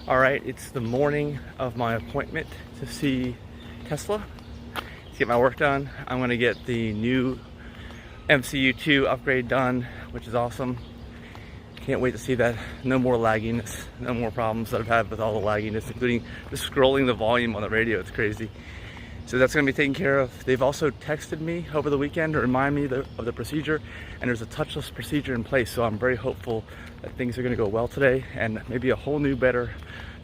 All right, it's the morning of my appointment to see Tesla, to get my work done. I'm gonna get the new MCU2 upgrade done, which is awesome. Can't wait to see that. No more lagginess, no more problems that I've had with all the lagginess, including just scrolling the volume on the radio. It's crazy. So that's gonna be taken care of. They've also texted me over the weekend to remind me of the procedure, and there's a touchless procedure in place. So I'm very hopeful that things are gonna go well today and maybe a whole new, better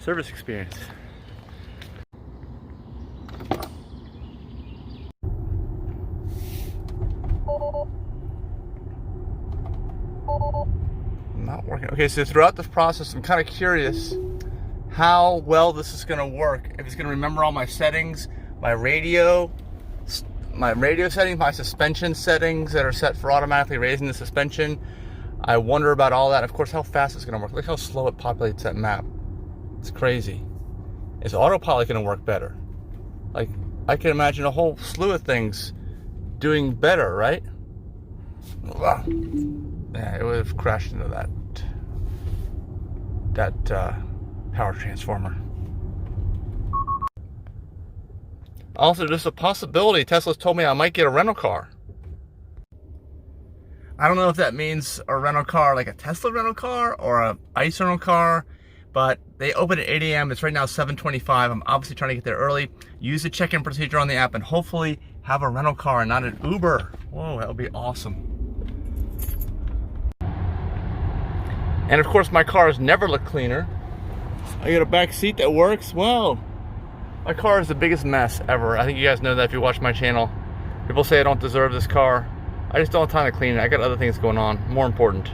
service experience. Not working. Okay, so throughout this process, I'm kind of curious how well this is gonna work. If it's gonna remember all my settings, my radio settings, my suspension settings that are set for automatically raising the suspension. I wonder about all that. Of course, how fast it's gonna work. Look how slow it populates that map. It's crazy. Is autopilot gonna work better? Like, I can imagine a whole slew of things doing better, right? Yeah, it would have crashed into that power transformer. Also, there's a possibility Tesla's told me I might get a rental car. I don't know if that means a rental car like a Tesla rental car or a ICE rental car, but they open at 8 a.m. It's right now 7:25. I'm obviously trying to get there early, use the check-in procedure on the app, and hopefully have a rental car and not an Uber. Whoa, that would be awesome. And of course, my cars never look cleaner. I got a back seat that works. Wow. My car is the biggest mess ever. I think you guys know that if you watch my channel. People say I don't deserve this car. I just don't have time to clean it. I got other things going on, more important.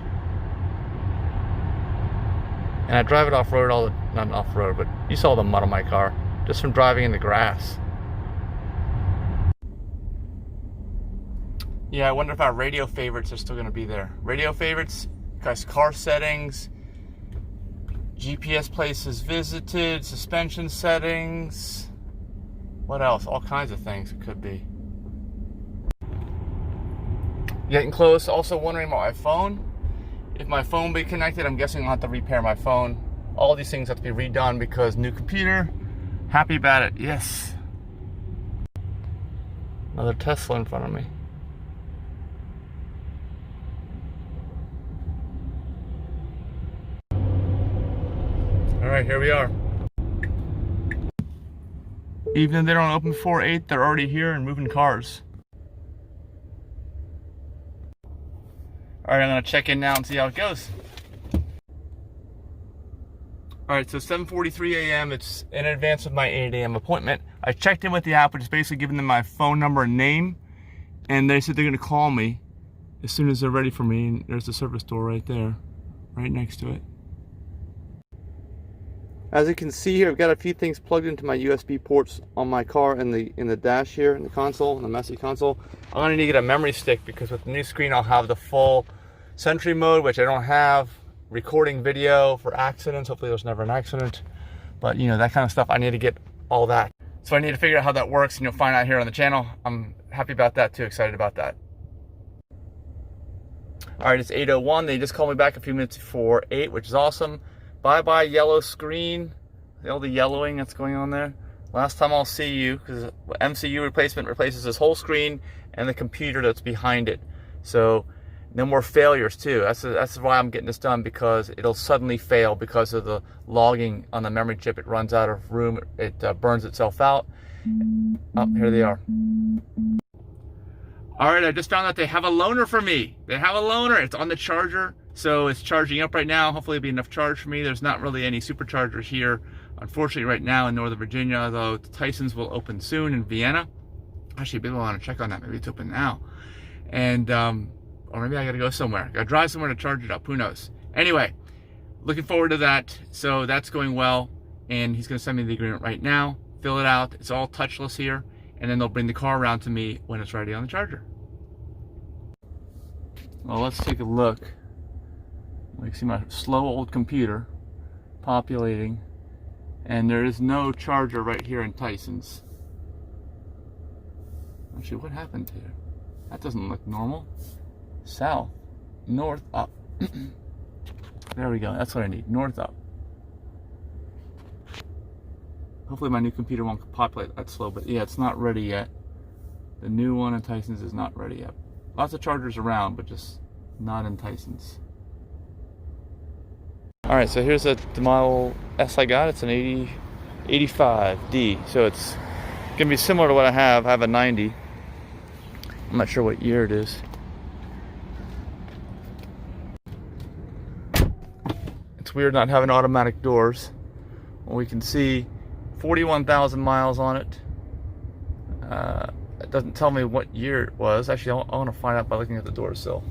And I drive it off-road not off-road, but you saw the mud on my car, just from driving in the grass. Yeah, I wonder if our radio favorites are still gonna be there. Radio favorites, guys, car settings, GPS places visited, suspension settings, what else? All kinds of things it could be. Getting close. Also wondering about my phone. If my phone will be connected, I'm guessing I'll have to repair my phone. All these things have to be redone because new computer. Happy about it, yes. Another Tesla in front of me. All right, here we are. Even if they don't open before 8, they're already here and moving cars. All right, I'm gonna check in now and see how it goes. All right, so 7:43 a.m. It's in advance of my 8 a.m. appointment. I checked in with the app, which is basically giving them my phone number and name, and they said they're gonna call me as soon as they're ready for me. And there's the service door right there, right next to it. As you can see here, I've got a few things plugged into my USB ports on my car in the dash here, in the console, in the messy console. I'm gonna need to get a memory stick because with the new screen, I'll have the full Sentry mode, which I don't have, recording video for accidents. Hopefully there's never an accident, but you know, that kind of stuff. I need to get all that. So I need to figure out how that works, and you'll find out here on the channel. I'm happy about that too, excited about that. All right, it's 8:01. They just called me back a few minutes before 8, which is awesome. Bye-bye yellow screen. All the yellowing that's going on there. Last time I'll see you, because MCU replacement replaces this whole screen and the computer that's behind it. So no more failures too. That's why I'm getting this done, because it'll suddenly fail because of the logging on the memory chip. It runs out of room. It burns itself out. Oh, here they are. All right, I just found out they have a loaner for me. They have a loaner. It's on the charger, so it's charging up right now. Hopefully it'll be enough charge for me. There's not really any superchargers here, unfortunately, right now in Northern Virginia, although Tyson's will open soon in Vienna. Actually, maybe I want to check on that. Maybe it's open now. And, or maybe I gotta go somewhere. Gotta drive somewhere to charge it up, who knows. Anyway, looking forward to that. So that's going well, and he's gonna send me the agreement right now, fill it out. It's all touchless here, and then they'll bring the car around to me when it's ready on the charger. Well, let's take a look. You can see my slow old computer populating, and there is no charger right here in Tyson's. Actually, what happened here? That doesn't look normal. South, north, up. There we go, that's what I need, north, up. Hopefully my new computer won't populate that slow, but yeah, it's not ready yet. The new one in Tyson's is not ready yet. Lots of chargers around, but just not in Tyson's. All right, so here's the model S I got. It's an 85D, so it's gonna be similar to what I have. I have a 90. I'm not sure what year it is. It's weird not having automatic doors. Well, we can see 41,000 miles on it. It doesn't tell me what year it was. Actually, I want to find out by looking at the door sill.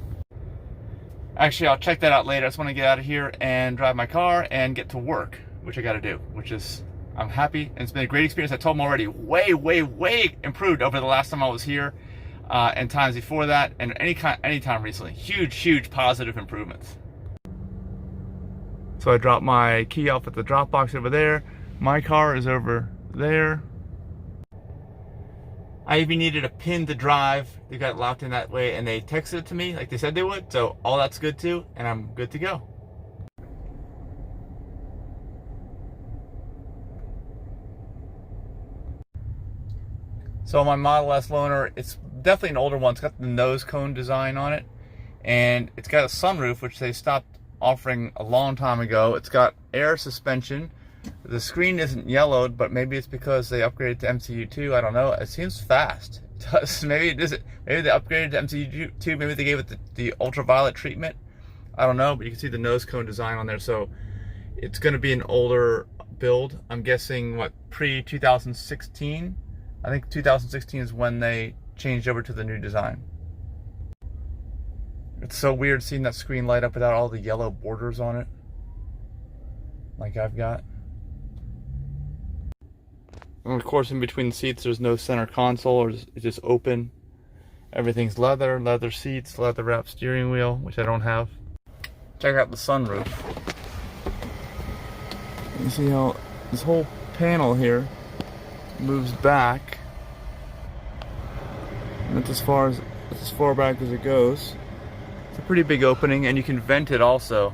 Actually, I'll check that out later. I just want to get out of here and drive my car and get to work, which I got to do, which is, I'm happy. And it's been a great experience. I told them already, way improved over the last time I was here and times before that, and any time recently. Huge positive improvements. So I dropped my key off at the drop box over there. My car is over there. I even needed a pin to drive. They got it locked in that way, and they texted it to me like they said they would. So all that's good too, and I'm good to go. So my Model S loaner, it's definitely an older one. It's got the nose cone design on it, and it's got a sunroof, which they stopped offering a long time ago. It's got air suspension. The screen isn't yellowed, but maybe it's because they upgraded to MCU2. I don't know. It seems fast. It does. Maybe it is. Maybe they upgraded to MCU2. Maybe they gave it the ultraviolet treatment. I don't know, but you can see the nose cone design on there. So it's going to be an older build. I'm guessing what, pre-2016? I think 2016 is when they changed over to the new design. It's so weird seeing that screen light up without all the yellow borders on it, like I've got. And of course, in between the seats, there's no center console, or it's just open. Everything's leather seats, leather wrapped steering wheel, which I don't have. Check out the sunroof. You see how this whole panel here moves back. And that's as far back as it goes. It's a pretty big opening, and you can vent it also.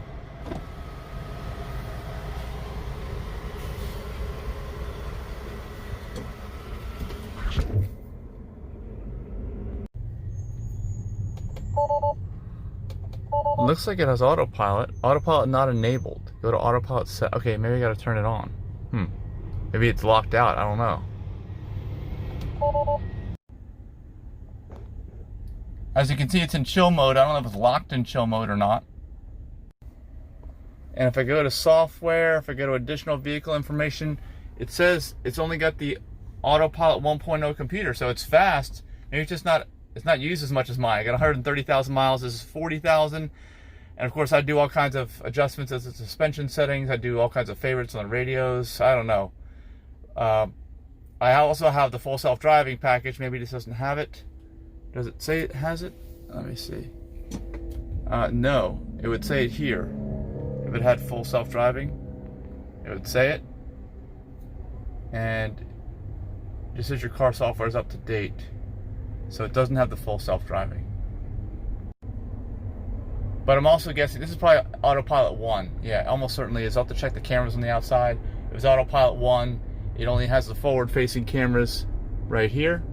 Looks like it has autopilot. Autopilot not enabled. Go to autopilot set. Okay, maybe I gotta turn it on. Maybe it's locked out. I don't know. As you can see, it's in chill mode. I don't know if it's locked in chill mode or not. And if I go to software, if I go to additional vehicle information, it says it's only got the autopilot 1.0 computer, so it's fast. Maybe it's just not. It's not used as much as mine. I got 130,000 miles. This is 40,000. And of course, I do all kinds of adjustments as the suspension settings. I do all kinds of favorites on the radios. I don't know. I also have the full self-driving package. Maybe this doesn't have it. Does it say it has it? Let me see. No, it would say it here. If it had full self-driving, it would say it. And it just says your car software is up to date. So it doesn't have the full self-driving. But I'm also guessing this is probably autopilot 1. Yeah, it almost certainly is. I'll have to check the cameras on the outside. It was autopilot 1. It only has the forward-facing cameras right here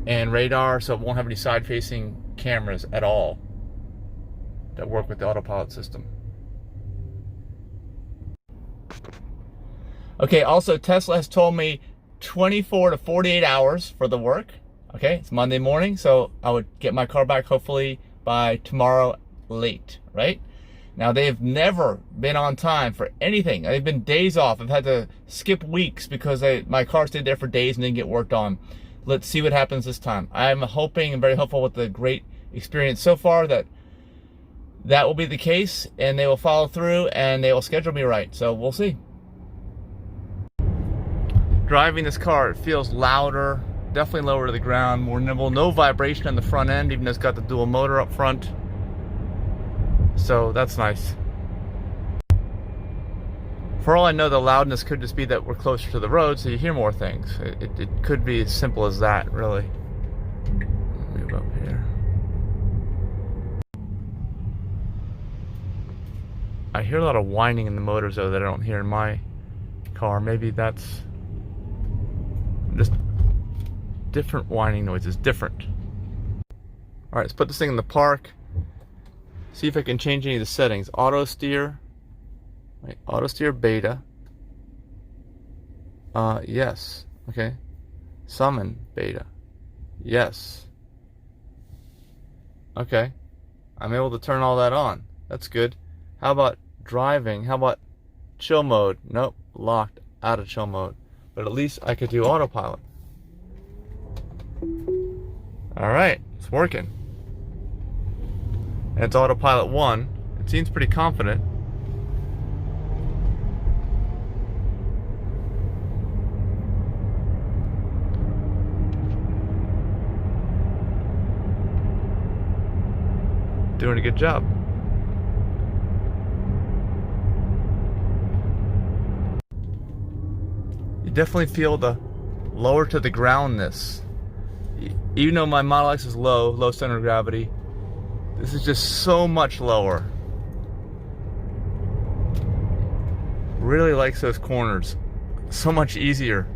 and radar, so it won't have any side-facing cameras at all that work with the autopilot system. Okay, also Tesla has told me 24 to 48 hours for the work. Okay, it's Monday morning, so I would get my car back hopefully by tomorrow late, right? Now, they've never been on time for anything. They've been days off. I've had to skip weeks because my car stayed there for days and didn't get worked on. Let's see what happens this time. I'm hoping and very hopeful with the great experience so far that will be the case, and they will follow through and they will schedule me right. So we'll see. Driving this car, it feels louder, definitely lower to the ground, more nimble, no vibration on the front end, even though it's got the dual motor up front. So that's nice. For all I know, the loudness could just be that we're closer to the road, so you hear more things. It could be as simple as that, really. Move up here. I hear a lot of whining in the motors, though, that I don't hear in my car. car. Maybe that's just different whining noises, different. All right, let's put this thing in the park. See if I can change any of the settings. Auto steer, right, auto steer beta. Yes, okay. Summon beta, yes. Okay, I'm able to turn all that on. That's good. How about driving? How about chill mode? Nope, locked, out of chill mode. But at least I could do autopilot. All right, it's working. And it's autopilot 1. It seems pretty confident. Doing a good job. You definitely feel the lower to the groundness. Even though my Model X is low center of gravity, this is just so much lower. Really likes those corners. So much easier.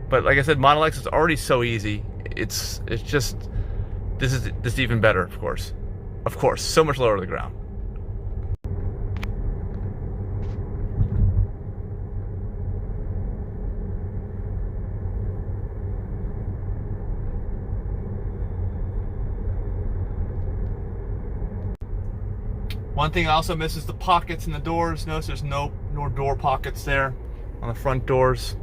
But like I said, Model X is already so easy. It's just, this is even better, of course. Of course, so much lower to the ground. One thing I also miss is the pockets in the doors. Notice there's no door pockets there on the front doors.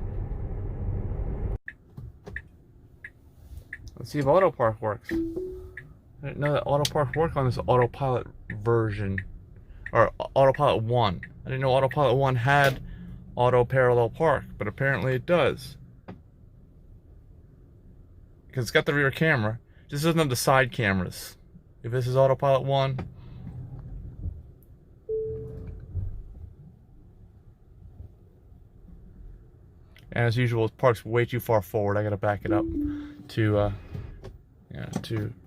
Let's see if auto park works. I didn't know that auto park worked on this autopilot version, or autopilot 1. I didn't know autopilot 1 had auto parallel park, but apparently it does. Because it's got the rear camera. It just doesn't have the side cameras. If this is autopilot 1, and as usual, it parks way too far forward. I gotta back it up to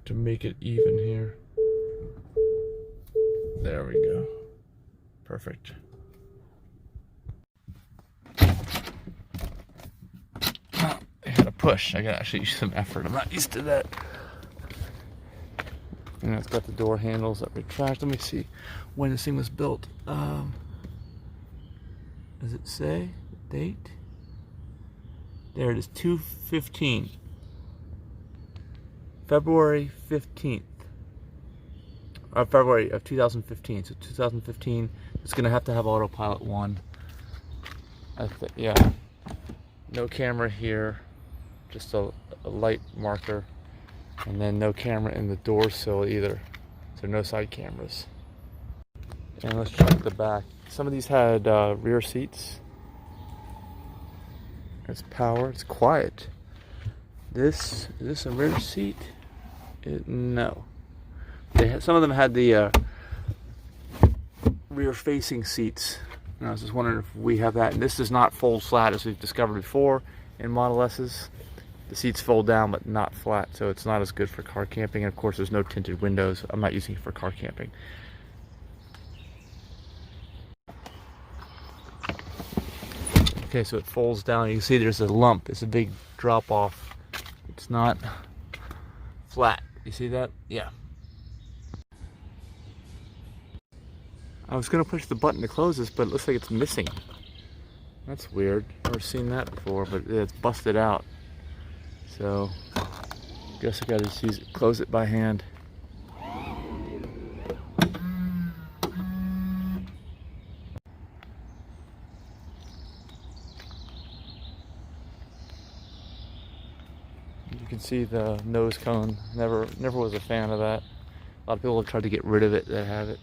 to make it even here. There we go. Perfect. I had to push. I gotta actually use some effort. I'm not used to that. And it's got the door handles that retract. Let me see when this thing was built. Does it say the date? There it is, 2/15. February 15th. February of 2015. So 2015, it's gonna have to have autopilot 1. Yeah. No camera here, just a light marker, and then no camera in the door sill either. So no side cameras. And let's check the back. Some of these had rear seats. It's power. It's quiet. Is this a rear seat? No. Some of them had the rear-facing seats. And I was just wondering if we have that. And this does not fold flat, as we've discovered before in Model S's. The seats fold down, but not flat, so it's not as good for car camping. And of course, there's no tinted windows. I'm not using it for car camping. Okay, so it folds down. You can see there's a lump. It's a big drop off. It's not flat. You see that? Yeah. I was gonna push the button to close this, but it looks like it's missing. That's weird. Never seen that before, but it's busted out. So, guess I gotta just close it by hand. You can see the nose cone. Never was a fan of that. A lot of people have tried to get rid of it that have it.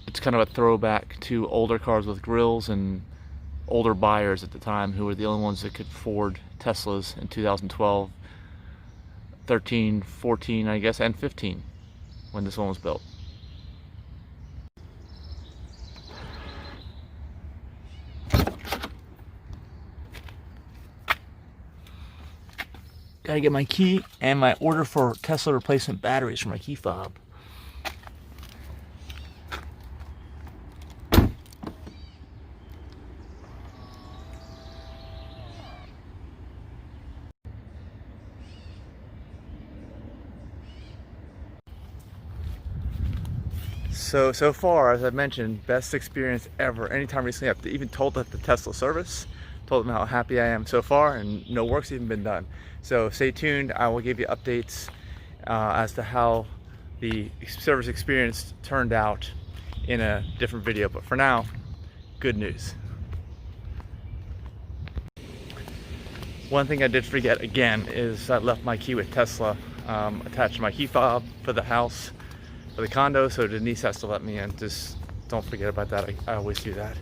It's kind of a throwback to older cars with grills and older buyers at the time who were the only ones that could afford Teslas in 2012, 13, 14, I guess, and 15 when this one was built. Gotta get my key and my order for Tesla replacement batteries for my key fob. So far, as I mentioned, best experience ever. Anytime recently, I've even told the Tesla service, told them how happy I am so far, and no work's even been done. So stay tuned. I will give you updates as to how the service experience turned out in a different video. But for now, good news. One thing I did forget again is I left my key with Tesla attached to my key fob for the house, for the condo, so Denise has to let me in. Just don't forget about that. I always do that.